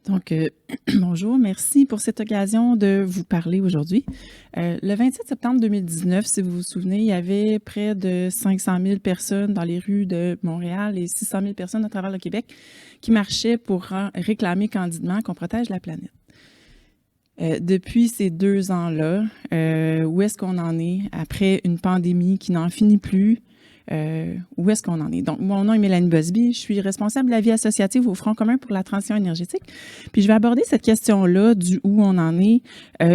Donc, bonjour, merci pour cette occasion de vous parler aujourd'hui. Le 27 septembre 2019, si vous vous souvenez, il y avait près de 500 000 personnes dans les rues de Montréal et 600 000 personnes à travers le Québec qui marchaient pour réclamer candidement qu'on protège la planète. Depuis ces 2 ans-là, où est-ce qu'on en est après une pandémie qui n'en finit plus? Où est-ce qu'on en est? Donc, mon nom est Mélanie Busby, je suis responsable de la vie associative au Front commun pour la transition énergétique. Puis, je vais aborder cette question-là du où on en est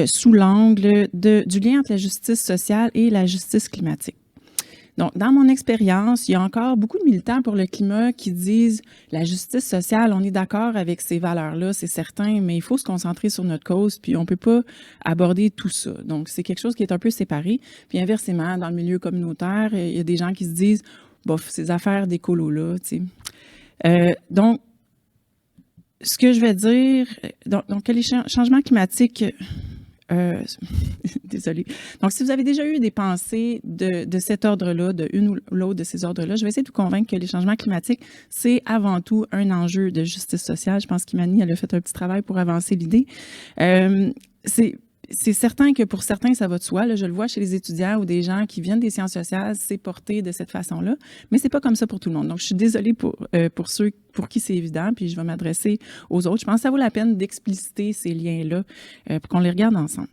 sous l'angle du lien entre la justice sociale et la justice climatique. Donc, dans mon expérience, il y a encore beaucoup de militants pour le climat qui disent la justice sociale, on est d'accord avec ces valeurs-là, c'est certain, mais il faut se concentrer sur notre cause, puis on ne peut pas aborder tout ça. Donc, c'est quelque chose qui est un peu séparé. Puis inversement, dans le milieu communautaire, il y a des gens qui se disent, bof, ces affaires d'écolo-là, tu sais. Donc, ce que je vais dire, donc que les changements climatiques désolée. Donc, si vous avez déjà eu des pensées de cet ordre-là, de une ou l'autre de ces ordres-là, je vais essayer de vous convaincre que les changements climatiques, c'est avant tout un enjeu de justice sociale. Je pense qu'Imani, elle a fait un petit travail pour avancer l'idée. C'est certain que pour certains, ça va de soi. Là, je le vois chez les étudiants ou des gens qui viennent des sciences sociales, c'est porté de cette façon-là, mais c'est pas comme ça pour tout le monde. Donc, je suis désolée pour ceux pour qui c'est évident, puis je vais m'adresser aux autres. Je pense que ça vaut la peine d'expliciter ces liens-là pour qu'on les regarde ensemble.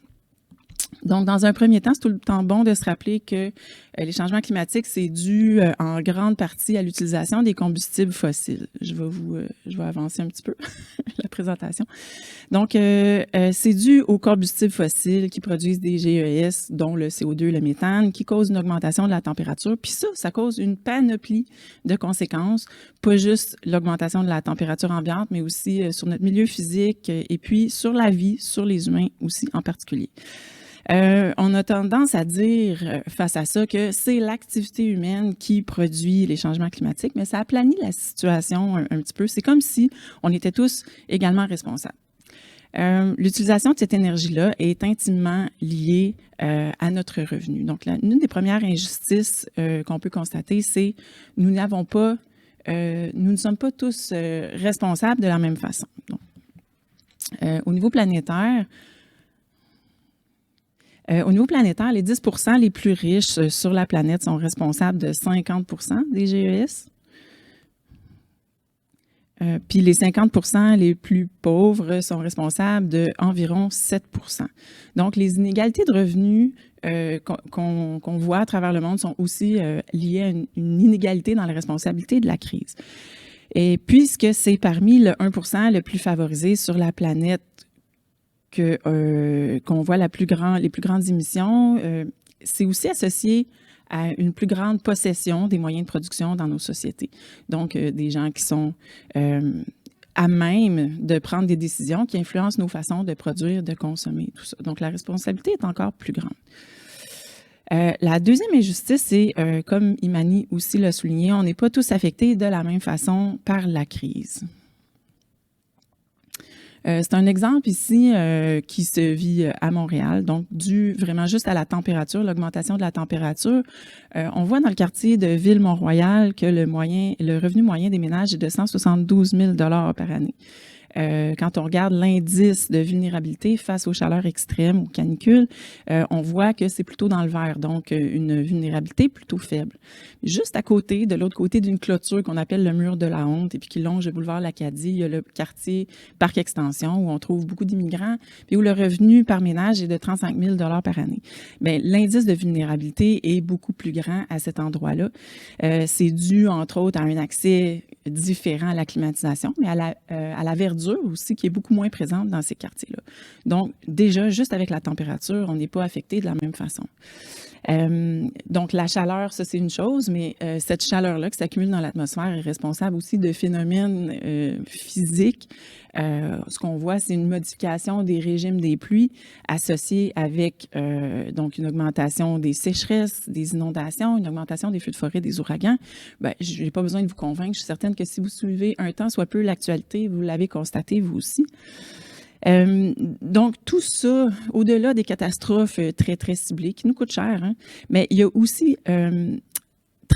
Donc, dans un premier temps, c'est tout le temps bon de se rappeler que les changements climatiques, c'est dû en grande partie à l'utilisation des combustibles fossiles. Je vais avancer un petit peu la présentation. Donc, c'est dû aux combustibles fossiles qui produisent des GES, dont le CO2 et le méthane, qui causent une augmentation de la température. Puis ça cause une panoplie de conséquences, pas juste l'augmentation de la température ambiante, mais aussi sur notre milieu physique et puis sur la vie, sur les humains aussi en particulier. On a tendance à dire face à ça que c'est l'activité humaine qui produit les changements climatiques, mais ça aplanit la situation un petit peu. C'est comme si on était tous également responsables. L'utilisation de cette énergie-là est intimement liée à notre revenu. Donc, l'une des premières injustices qu'on peut constater, c'est nous ne sommes pas tous responsables de la même façon. Donc, au niveau planétaire, les 10 les plus riches sur la planète sont responsables de 50 des GES. Puis les 50 les plus pauvres sont responsables d'environ 7 Donc, les inégalités de revenus qu'on voit à travers le monde sont aussi liées à une inégalité dans les responsabilités de la crise. Et puisque c'est parmi le 1 le plus favorisé sur la planète qu'on voit les plus grandes émissions, c'est aussi associé à une plus grande possession des moyens de production dans nos sociétés. Donc, des gens qui sont à même de prendre des décisions qui influencent nos façons de produire, de consommer, tout ça. Donc, la responsabilité est encore plus grande. La deuxième injustice, c'est, comme Imani aussi l'a souligné, on n'est pas tous affectés de la même façon par la crise. C'est un exemple ici qui se vit à Montréal, donc dû vraiment juste à la température, l'augmentation de la température. On voit dans le quartier de Ville-Mont-Royal que le revenu moyen des ménages est de 172 000 par année. Quand on regarde l'indice de vulnérabilité face aux chaleurs extrêmes, aux canicules, on voit que c'est plutôt dans le vert, donc une vulnérabilité plutôt faible. Juste à côté, de l'autre côté d'une clôture qu'on appelle le mur de la honte et puis qui longe le boulevard L'Acadie, il y a le quartier Parc Extension où on trouve beaucoup d'immigrants puis où le revenu par ménage est de 35 000 par année. Bien, l'indice de vulnérabilité est beaucoup plus grand à cet endroit-là. C'est dû, entre autres, à un accès différent à la climatisation, mais à la verdure aussi, qui est beaucoup moins présente dans ces quartiers-là. Donc, déjà, juste avec la température, on n'est pas affecté de la même façon. Donc, la chaleur, ça, c'est une chose, mais cette chaleur-là qui s'accumule dans l'atmosphère est responsable aussi de phénomènes physiques. Ce qu'on voit, c'est une modification des régimes des pluies associée avec donc une augmentation des sécheresses, des inondations, une augmentation des feux de forêt, des ouragans. Bien, je n'ai pas besoin de vous convaincre. Je suis certaine que si vous suivez un temps soit peu l'actualité, vous l'avez constaté vous aussi. Donc, tout ça, au-delà des catastrophes très, très ciblées, qui nous coûtent cher, hein, mais il y a aussi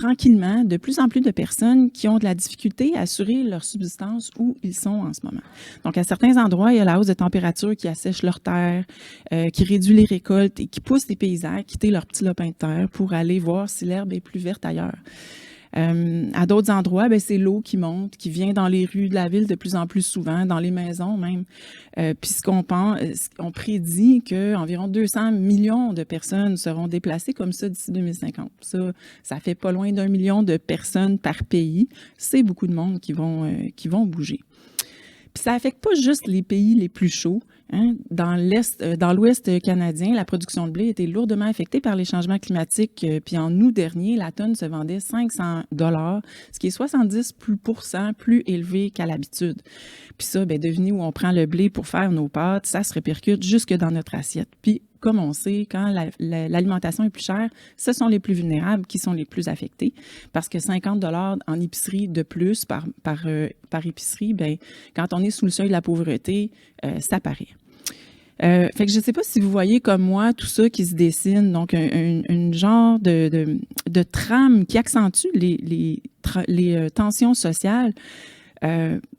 tranquillement, de plus en plus de personnes qui ont de la difficulté à assurer leur subsistance où ils sont en ce moment. Donc, à certains endroits, il y a la hausse de température qui assèche leurs terres, qui réduit les récoltes et qui pousse les paysans à quitter leur petit lopin de terre pour aller voir si l'herbe est plus verte ailleurs. À d'autres endroits, c'est l'eau qui monte, qui vient dans les rues de la ville de plus en plus souvent, dans les maisons même. Puis on prédit qu'environ 200 millions de personnes seront déplacées comme ça d'ici 2050. Ça fait pas loin d'1 million de personnes par pays. C'est beaucoup de monde qui vont bouger. Puis ça affecte pas juste les pays les plus chauds. Hein. Dans l'Ouest canadien, la production de blé était lourdement affectée par les changements climatiques. Puis en août dernier, la tonne se vendait 500 $, ce qui est 70% plus élevé qu'à l'habitude. Puis ça, devinez où on prend le blé pour faire nos pâtes, ça se répercute jusque dans notre assiette. Puis comme on sait, quand l'alimentation est plus chère, ce sont les plus vulnérables qui sont les plus affectés parce que 50 $ en épicerie de plus par épicerie, quand on est sous le seuil de la pauvreté, ça paraît. Fait que je ne sais pas si vous voyez comme moi tout ça qui se dessine, donc un genre de trame qui accentue les tensions sociales.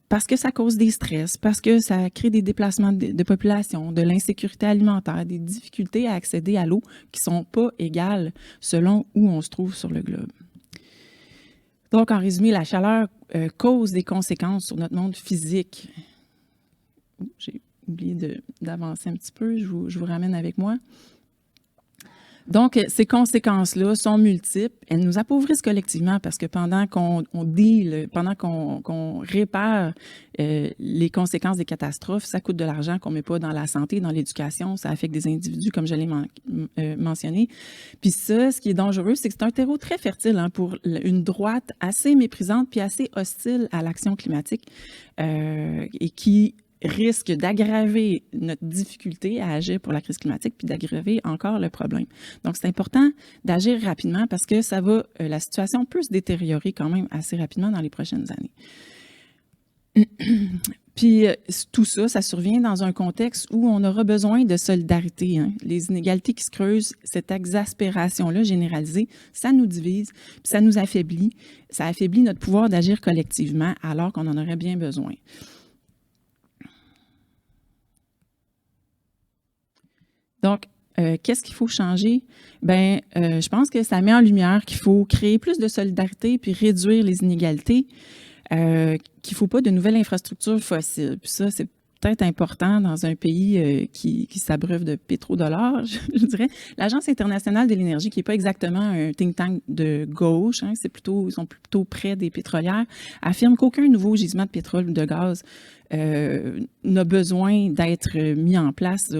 Parce que ça cause des stress, parce que ça crée des déplacements de population, de l'insécurité alimentaire, des difficultés à accéder à l'eau qui ne sont pas égales selon où on se trouve sur le globe. Donc, en résumé, la chaleur cause des conséquences sur notre monde physique. J'ai oublié d'avancer un petit peu, je vous ramène avec moi. Donc, ces conséquences-là sont multiples. Elles nous appauvrissent collectivement parce que pendant qu'on répare les conséquences des catastrophes, ça coûte de l'argent qu'on ne met pas dans la santé, dans l'éducation. Ça affecte des individus, comme je l'ai mentionné. Puis ça, ce qui est dangereux, c'est que c'est un terreau très fertile pour une droite assez méprisante puis assez hostile à l'action climatique et qui risque d'aggraver notre difficulté à agir pour la crise climatique puis d'aggraver encore le problème. Donc, c'est important d'agir rapidement parce que la situation peut se détériorer quand même assez rapidement dans les prochaines années. Puis, tout ça, ça survient dans un contexte où on aura besoin de solidarité. Hein. Les inégalités qui se creusent, cette exaspération-là généralisée, ça nous divise, puis ça nous affaiblit. Ça affaiblit notre pouvoir d'agir collectivement alors qu'on en aurait bien besoin. Donc, qu'est-ce qu'il faut changer? Je pense que ça met en lumière qu'il faut créer plus de solidarité puis réduire les inégalités, qu'il ne faut pas de nouvelles infrastructures fossiles. Puis ça, c'est peut-être important dans un pays qui s'abreuve de pétrodollars, je dirais. L'Agence internationale de l'énergie, qui n'est pas exactement un think tank de gauche, hein, ils sont plutôt près des pétrolières, affirme qu'aucun nouveau gisement de pétrole ou de gaz n'a besoin d'être mis en place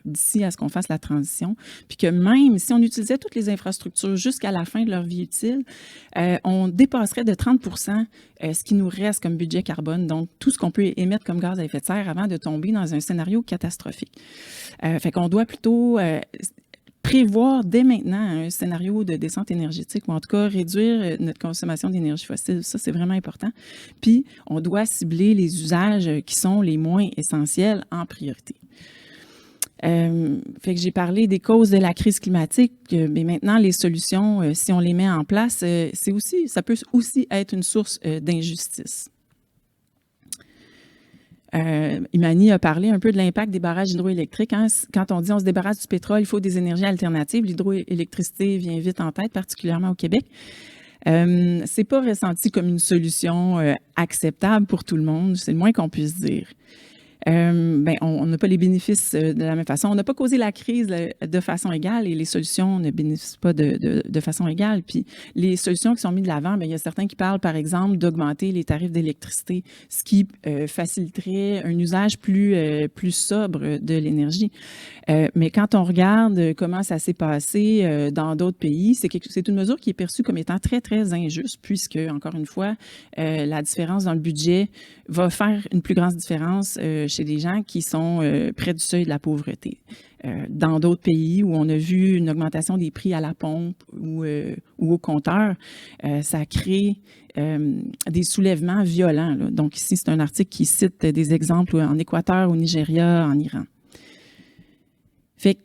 d'ici à ce qu'on fasse la transition, puis que même si on utilisait toutes les infrastructures jusqu'à la fin de leur vie utile, on dépasserait de 30% ce qui nous reste comme budget carbone, donc tout ce qu'on peut émettre comme gaz à effet de serre avant de tomber dans un scénario catastrophique. Fait qu'on doit plutôt prévoir dès maintenant un scénario de descente énergétique ou en tout cas réduire notre consommation d'énergie fossile. Ça, c'est vraiment important. Puis, on doit cibler les usages qui sont les moins essentiels en priorité. Fait que j'ai parlé des causes de la crise climatique, mais maintenant, les solutions, si on les met en place, ça peut aussi être une source d'injustice. Imani a parlé un peu de l'impact des barrages hydroélectriques. Hein. Quand on dit on se débarrasse du pétrole, il faut des énergies alternatives. L'hydroélectricité vient vite en tête, particulièrement au Québec. C'est pas ressenti comme une solution acceptable pour tout le monde, c'est le moins qu'on puisse dire. On n'a pas les bénéfices de la même façon. On n'a pas causé la crise de façon égale et les solutions ne bénéficient pas de façon égale. Puis les solutions qui sont mises de l'avant, il y a certains qui parlent, par exemple, d'augmenter les tarifs d'électricité, ce qui faciliterait un usage plus sobre de l'énergie. Mais quand on regarde comment ça s'est passé dans d'autres pays, c'est une mesure qui est perçue comme étant très, très injuste puisque, encore une fois, la différence dans le budget va faire une plus grande différence chez des gens qui sont près du seuil de la pauvreté. Dans d'autres pays où on a vu une augmentation des prix à la pompe ou au compteur, ça crée des soulèvements violents. Là. Donc ici, c'est un article qui cite des exemples en Équateur, au Nigeria, en Iran. Fait que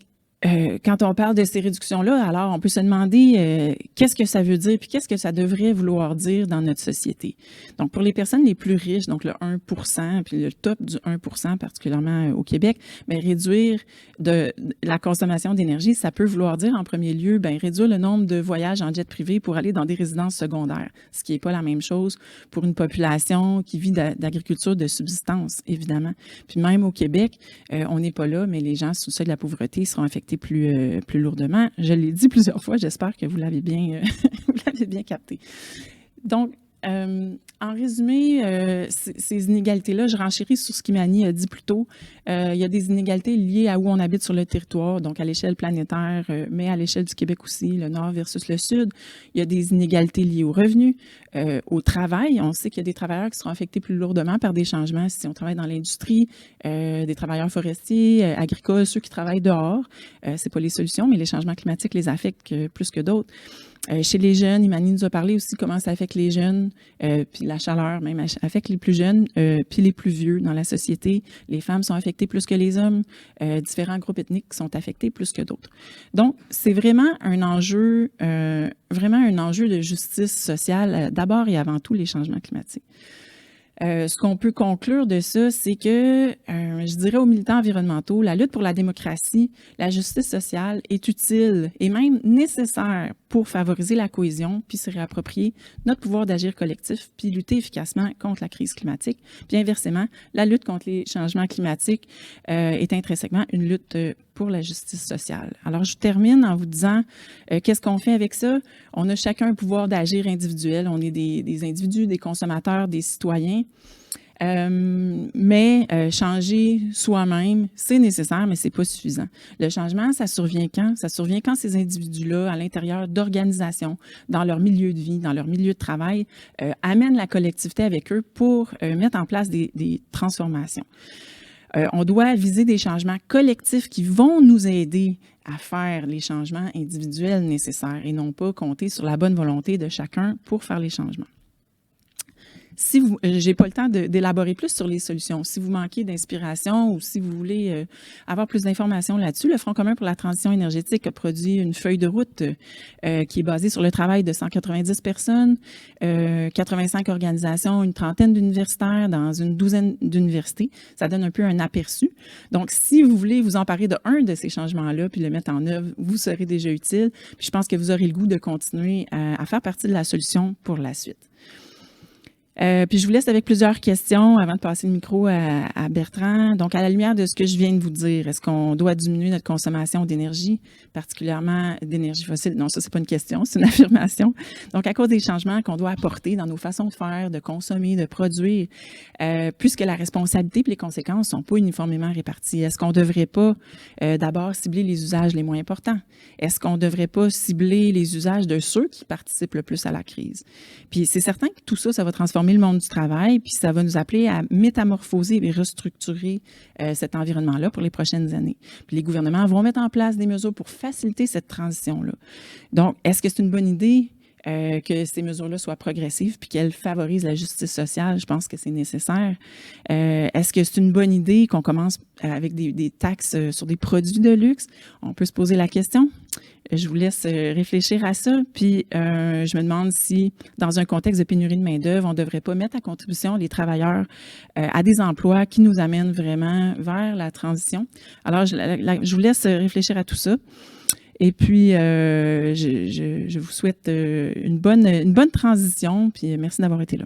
quand on parle de ces réductions-là, alors on peut se demander qu'est-ce que ça veut dire, puis qu'est-ce que ça devrait vouloir dire dans notre société. Donc, pour les personnes les plus riches, donc le 1%, puis le top du 1%, particulièrement au Québec, bien, réduire de la consommation d'énergie, ça peut vouloir dire en premier lieu, bien, réduire le nombre de voyages en jet privé pour aller dans des résidences secondaires, ce qui n'est pas la même chose pour une population qui vit d'agriculture de subsistance, évidemment. Puis même au Québec, on n'est pas là, mais les gens sous le seuil de la pauvreté seront affectés plus lourdement. Je l'ai dit plusieurs fois, j'espère que vous l'avez bien, vous l'avez bien capté. Donc, en résumé, ces inégalités-là, je renchéris sur ce qu'Imani a dit plus tôt. Il y a des inégalités liées à où on habite sur le territoire, donc à l'échelle planétaire, mais à l'échelle du Québec aussi, le nord versus le sud. Il y a des inégalités liées aux revenus, au travail. On sait qu'il y a des travailleurs qui seront affectés plus lourdement par des changements si on travaille dans l'industrie, des travailleurs forestiers, agricoles, ceux qui travaillent dehors. C'est pas les solutions, mais les changements climatiques les affectent plus que d'autres. Chez les jeunes, Imani nous a parlé aussi comment ça affecte les jeunes, puis la chaleur même affecte les plus jeunes, puis les plus vieux dans la société. Les femmes sont affectées plus que les hommes. Différents groupes ethniques sont affectés plus que d'autres. Donc, c'est vraiment un enjeu de justice sociale, d'abord et avant tout les changements climatiques. Ce qu'on peut conclure de ça, c'est que, je dirais aux militants environnementaux, la lutte pour la démocratie, la justice sociale est utile et même nécessaire pour favoriser la cohésion, puis se réapproprier notre pouvoir d'agir collectif, puis lutter efficacement contre la crise climatique. Puis inversement, la lutte contre les changements climatiques est intrinsèquement une lutte pour la justice sociale. Alors, je termine en vous disant, qu'est-ce qu'on fait avec ça? On a chacun un pouvoir d'agir individuel. On est des individus, des consommateurs, des citoyens. Mais changer soi-même, c'est nécessaire, mais c'est pas suffisant. Le changement, ça survient quand? Ça survient quand ces individus-là, à l'intérieur d'organisations, dans leur milieu de vie, dans leur milieu de travail, amènent la collectivité avec eux pour mettre en place des transformations. On doit viser des changements collectifs qui vont nous aider à faire les changements individuels nécessaires et non pas compter sur la bonne volonté de chacun pour faire les changements. Si vous, j'ai pas le temps d'élaborer plus sur les solutions. Si vous manquez d'inspiration ou si vous voulez avoir plus d'informations là-dessus, le Front commun pour la transition énergétique a produit une feuille de route qui est basée sur le travail de 190 personnes, 85 organisations, une trentaine d'universitaires dans une douzaine d'universités. Ça donne un peu un aperçu. Donc, si vous voulez vous emparer de un de ces changements-là puis le mettre en œuvre, vous serez déjà utile. Puis je pense que vous aurez le goût de continuer à faire partie de la solution pour la suite. Puis je vous laisse avec plusieurs questions avant de passer le micro à Bertrand. Donc, à la lumière de ce que je viens de vous dire, est-ce qu'on doit diminuer notre consommation d'énergie, particulièrement d'énergie fossile? Non, ça, c'est pas une question, c'est une affirmation. Donc, à cause des changements qu'on doit apporter dans nos façons de faire, de consommer, de produire, puisque la responsabilité et les conséquences sont pas uniformément réparties, est-ce qu'on devrait pas d'abord cibler les usages les moins importants? Est-ce qu'on devrait pas cibler les usages de ceux qui participent le plus à la crise? Puis c'est certain que tout ça, ça va transformer le monde du travail, puis ça va nous appeler à métamorphoser et restructurer cet environnement-là pour les prochaines années. Puis les gouvernements vont mettre en place des mesures pour faciliter cette transition-là. Donc, est-ce que c'est une bonne idée que ces mesures-là soient progressives puis qu'elles favorisent la justice sociale? Je pense que c'est nécessaire. Est-ce que c'est une bonne idée qu'on commence avec des taxes sur des produits de luxe? On peut se poser la question. Je vous laisse réfléchir à ça. Puis, je me demande si, dans un contexte de pénurie de main-d'œuvre, on ne devrait pas mettre à contribution les travailleurs à des emplois qui nous amènent vraiment vers la transition. Alors, je vous laisse réfléchir à tout ça. Et puis, je vous souhaite une bonne transition. Puis, merci d'avoir été là.